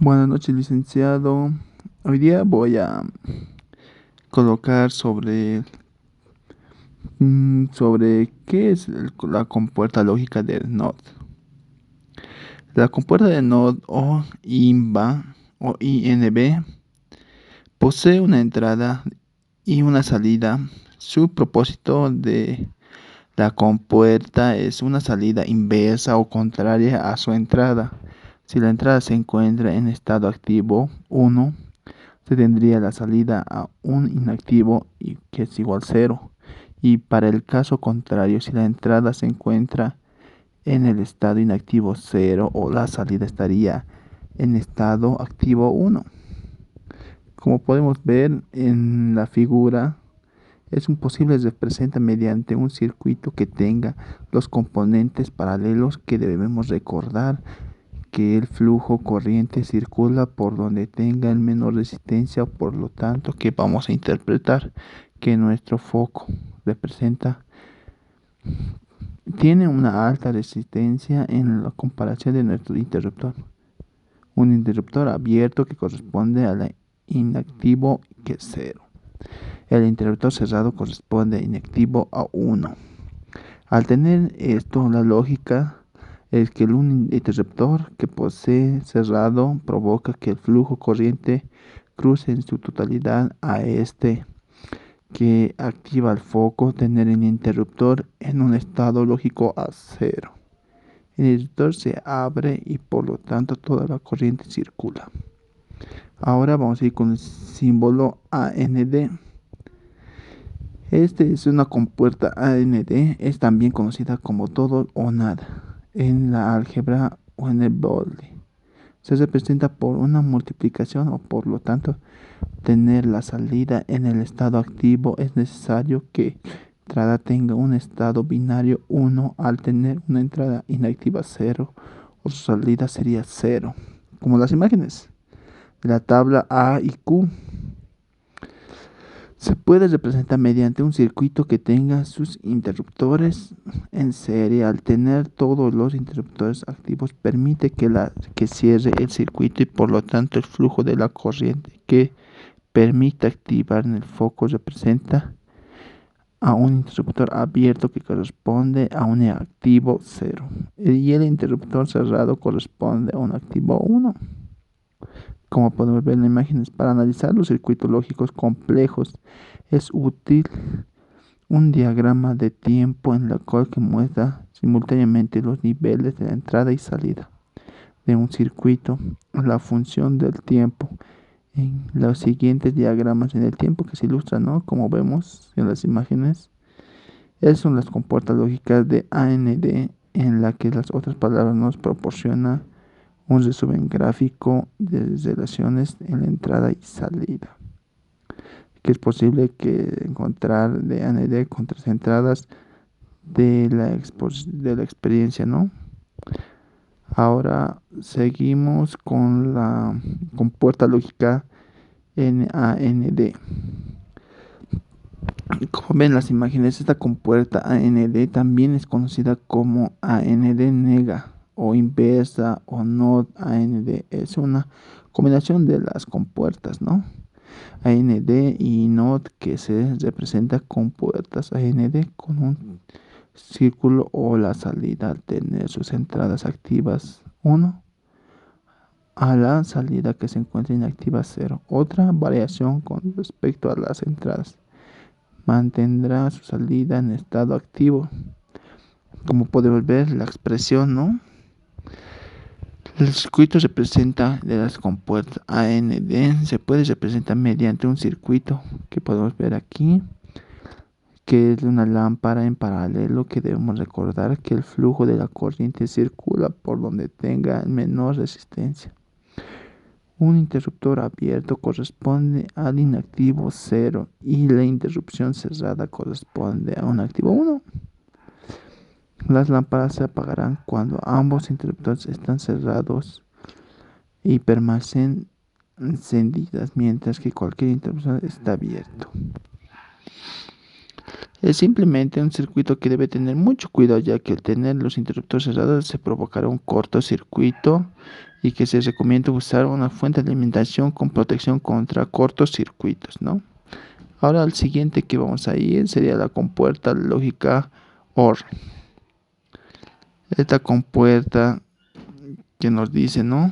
Buenas noches, licenciado. Hoy día voy a colocar sobre qué es la compuerta lógica del NOT. La compuerta de NOT o INVA o INV posee una entrada y una salida. Su propósito de la compuerta es una salida inversa o contraria a su entrada. Si la entrada se encuentra en estado activo 1, se tendría la salida a un inactivo y que es igual 0. Y para el caso contrario, si la entrada se encuentra en el estado inactivo 0 o la salida estaría en estado activo 1. Como podemos ver en la figura, es un posible representa mediante un circuito que tenga los componentes paralelos que debemos recordar que el flujo corriente circula por donde tenga el menor resistencia, por lo tanto que vamos a interpretar que nuestro foco tiene una alta resistencia en la comparación de nuestro interruptor. Un interruptor abierto que corresponde al inactivo que es 0. El interruptor cerrado corresponde a inactivo a 1. Al tener esto, la lógica es que el interruptor que posee cerrado provoca que el flujo corriente cruce en su totalidad a este que activa el foco, tener el interruptor en un estado lógico a 0. El interruptor se abre y por lo tanto toda la corriente circula. Ahora vamos a ir con el símbolo AND. Este es una compuerta AND, es también conocida como todo o nada en la álgebra o en el booleano. Se representa por una multiplicación o por lo tanto tener la salida en el estado activo es necesario que la entrada tenga un estado binario 1 al tener una entrada inactiva 0 o su salida sería 0, como las imágenes de la tabla A y Q. Se puede representar mediante un circuito que tenga sus interruptores en serie. Al tener todos los interruptores activos permite que cierre el circuito y por lo tanto el flujo de la corriente que permite activar en el foco representa a un interruptor abierto que corresponde a un activo 0 y el interruptor cerrado corresponde a un activo 1. Como podemos ver en las imágenes, para analizar los circuitos lógicos complejos es útil un diagrama de tiempo en el cual que muestra simultáneamente los niveles de la entrada y salida de un circuito, la función del tiempo. En los siguientes diagramas en el tiempo que se ilustran, ¿no? Como vemos en las imágenes, esas son las compuertas lógicas de AND, en la que las otras palabras nos proporcionan un resumen gráfico de relaciones en la entrada y salida, que es posible que encontrar de AND con tres entradas de la experiencia, ¿no? Ahora seguimos con la compuerta lógica NAND. Como ven las imágenes, esta compuerta AND también es conocida como AND nega o inversa o NOT AND. Es una combinación de las compuertas, ¿no? AND y NOT, que se representa con puertas AND con un círculo o la salida al tener sus entradas activas 1 a la salida que se encuentra inactiva 0. Otra variación con respecto a las entradas mantendrá su salida en estado activo. Como podemos ver la expresión, ¿no? El circuito representa de las compuertas AND se puede representar mediante un circuito que podemos ver aquí, que es una lámpara en paralelo, que debemos recordar que el flujo de la corriente circula por donde tenga menor resistencia. Un interruptor abierto corresponde al inactivo 0 y la interrupción cerrada corresponde a un activo 1. Las lámparas se apagarán cuando ambos interruptores están cerrados y permanecen encendidas, mientras que cualquier interruptor está abierto. Es simplemente un circuito que debe tener mucho cuidado, ya que al tener los interruptores cerrados se provocará un cortocircuito y que se recomienda usar una fuente de alimentación con protección contra cortocircuitos, ¿no? Ahora el siguiente que vamos a ir sería la compuerta lógica OR. Esta compuerta que nos dice, ¿no?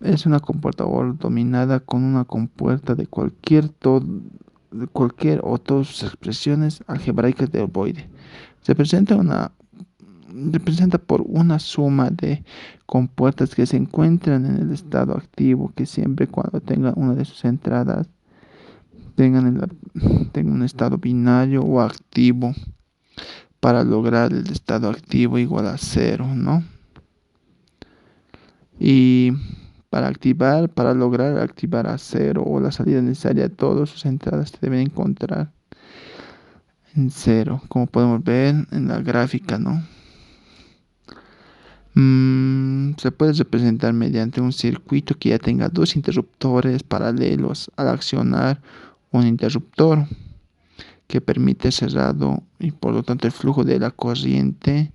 Es una compuerta OR dominada con una compuerta de cualquier o todas sus expresiones algebraicas de ovoide. Se representa por una suma de compuertas que se encuentran en el estado activo, que siempre cuando tenga una de sus entradas tengan un estado binario o activo para lograr el estado activo igual a 0, ¿no? Y para lograr activar a 0 o la salida necesaria, todas sus entradas se deben encontrar en 0, como podemos ver en la gráfica, ¿no? Se puede representar mediante un circuito que ya tenga dos interruptores paralelos al accionar un interruptor que permite cerrado y por lo tanto el flujo de la corriente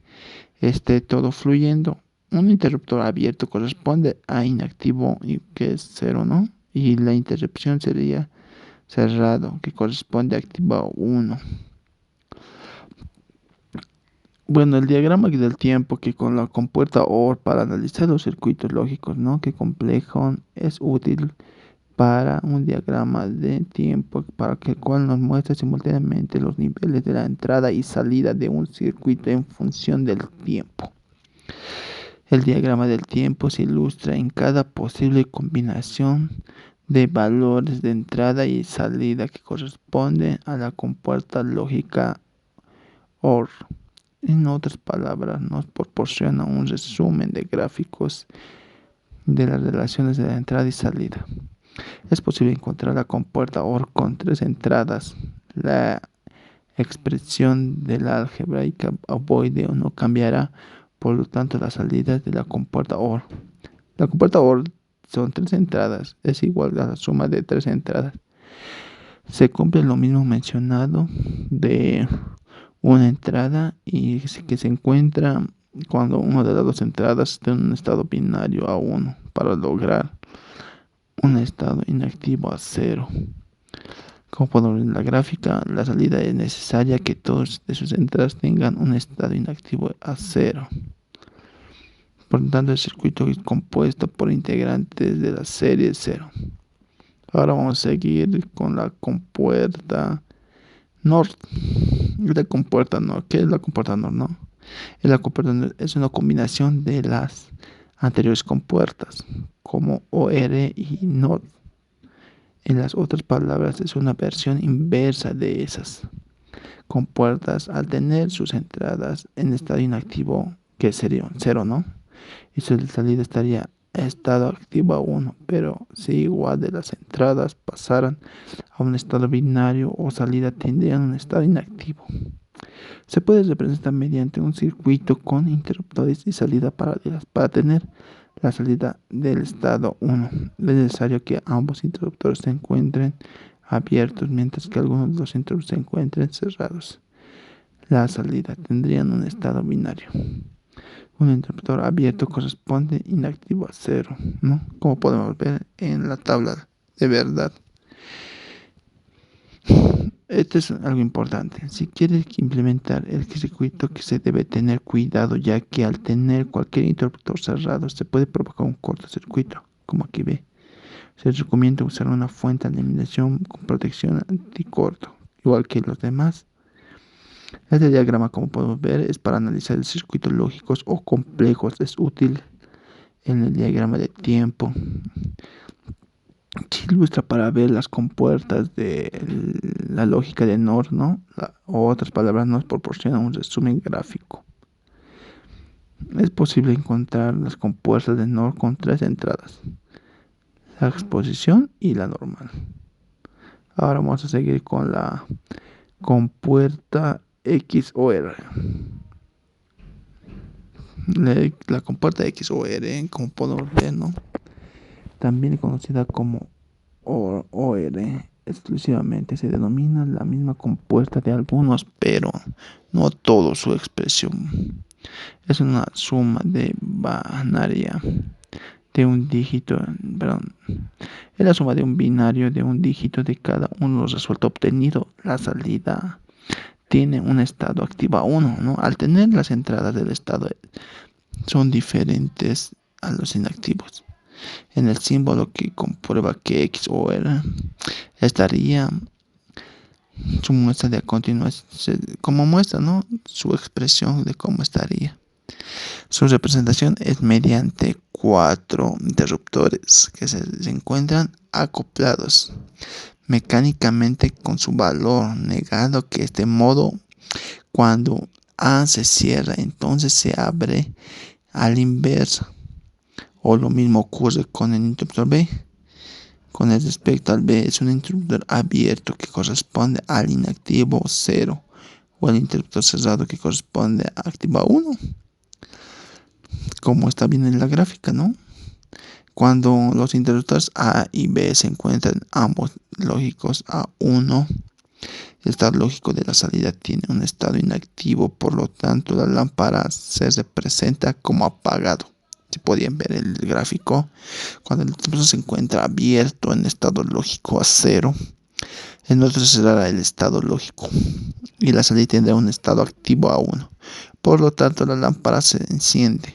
esté todo fluyendo. Un interruptor abierto corresponde a inactivo, y que es 0, ¿no? Y la interrupción sería cerrado, que corresponde a activo 1. Bueno, el diagrama del tiempo que con la compuerta OR para analizar los circuitos lógicos, ¿no? Que complejo es útil para un diagrama de tiempo para que el cual nos muestra simultáneamente los niveles de la entrada y salida de un circuito en función del tiempo. El diagrama del tiempo se ilustra en cada posible combinación de valores de entrada y salida que corresponde a la compuerta lógica OR. En otras palabras, nos proporciona un resumen de gráficos de las relaciones de la entrada y salida. Es posible encontrar la compuerta OR con 3 entradas. La expresión de la algebraica ovoide no cambiará, por lo tanto, las salidas de la compuerta OR. La compuerta OR son 3 entradas, es igual a la suma de 3 entradas. Se cumple lo mismo mencionado de una entrada y que se encuentra cuando una de las dos entradas está en un estado binario a 1 para lograr un estado inactivo a 0. Como podemos ver en la gráfica, la salida es necesaria que todas de sus entradas tengan un estado inactivo a 0. Por lo tanto, el circuito es compuesto por integrantes de la serie 0. Ahora vamos a seguir con la compuerta NOR. La compuerta NOR. ¿Qué es la compuerta NOR? No? La compuerta NOR es una combinación de las anteriores compuertas, como OR y NOR. En las otras palabras, es una versión inversa de esas compuertas al tener sus entradas en estado inactivo, que sería 0, ¿no? Y su salida estaría estado activo a 1, pero si igual de las entradas pasaran a un estado binario o salida tendrían un estado inactivo. Se puede representar mediante un circuito con interruptores y salida paralelas. Para tener la salida del estado 1 es necesario que ambos interruptores se encuentren abiertos, mientras que algunos de los interruptores se encuentren cerrados. La salida tendrían un estado binario. Un interruptor abierto corresponde inactivo a 0, ¿no? Como podemos ver en la tabla de verdad. Esto es algo importante. Si quieres implementar el circuito, que se debe tener cuidado, ya que al tener cualquier interruptor cerrado se puede provocar un cortocircuito, como aquí ve. Se recomienda usar una fuente de alimentación con protección anticorto, igual que los demás. Este diagrama, como podemos ver, es para analizar circuitos lógicos o complejos. Es útil en el diagrama de tiempo. Se ilustra para ver las compuertas de la lógica de NOR, ¿no? O otras palabras, nos proporciona un resumen gráfico. Es posible encontrar las compuertas de NOR con 3 entradas: la exposición y la normal. Ahora vamos a seguir con la compuerta XOR. La compuerta XOR, como podemos ver, ¿no? También conocida como OR, exclusivamente se denomina la misma compuerta de algunos, pero no todo su expresión. Es una suma de binaria de un dígito, perdón, es la suma de un binario de un dígito de cada uno de los resultados obtenidos. La salida tiene un estado activo 1, ¿no? Al tener las entradas del estado son diferentes a los inactivos. En el símbolo que comprueba que X o R estaría su muestra de a continuación, como muestra, ¿no? Su expresión de cómo estaría. Su representación es mediante 4 interruptores que se encuentran acoplados mecánicamente con su valor negado, que este modo cuando A se cierra entonces se abre a la inversa, o lo mismo ocurre con el interruptor B. Con el respecto al B es un interruptor abierto que corresponde al inactivo 0 o al interruptor cerrado que corresponde a activo 1, como está bien en la gráfica, ¿no? Cuando los interruptores A y B se encuentran ambos lógicos a 1, el estado lógico de la salida tiene un estado inactivo, por lo tanto la lámpara se representa como apagado. Si podían ver el gráfico, cuando el interruptor se encuentra abierto en estado lógico a 0, el otro será el estado lógico y la salida tendrá un estado activo a 1. Por lo tanto la lámpara se enciende.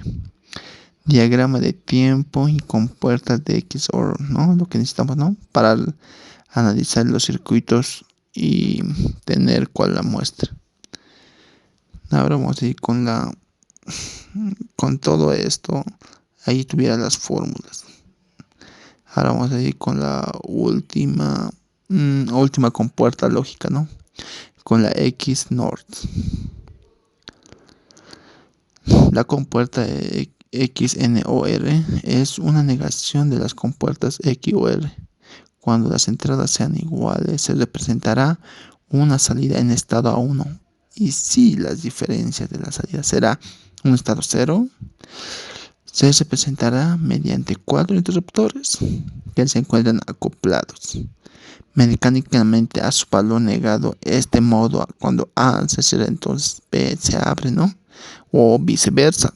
Diagrama de tiempo y compuertas de XOR, ¿no? Lo que necesitamos, ¿no? Para analizar los circuitos y tener cuál la muestra. Ahora vamos a ir con todo esto. Ahí tuviera las fórmulas. Ahora vamos a ir con la última compuerta lógica, ¿no? Con la XNOR. La compuerta XNOR es una negación de las compuertas XOR. Cuando las entradas sean iguales, se representará una salida en estado a 1. Y si las diferencias de la salida será un estado 0, se representará mediante 4 interruptores que se encuentran acoplados mecánicamente a su valor negado. Este modo, cuando A se cierra, entonces B se abre, ¿no? O viceversa.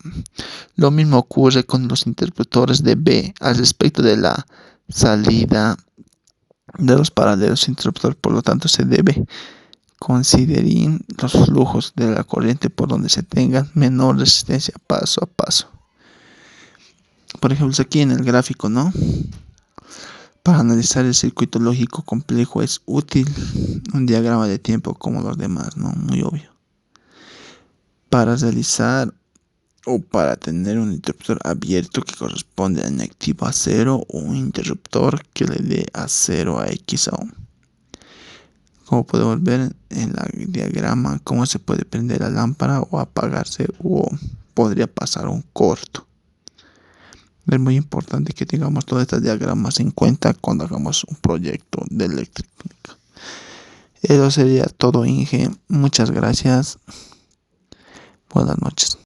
Lo mismo ocurre con los interruptores de B al respecto de la salida de los paralelos interruptores. Por lo tanto, se debe considerar los flujos de la corriente por donde se tenga menor resistencia paso a paso. Por ejemplo, aquí en el gráfico, ¿no? Para analizar el circuito lógico complejo es útil un diagrama de tiempo como los demás, ¿no? Muy obvio. Para realizar o para tener un interruptor abierto que corresponde a inactivo a 0 o un interruptor que le dé a 0 a X aún. Como podemos ver en el diagrama, cómo se puede prender la lámpara o apagarse o podría pasar un corto. Es muy importante que tengamos todos estos diagramas en cuenta cuando hagamos un proyecto de electrónica. Eso sería todo, Inge. Muchas gracias. Buenas noches.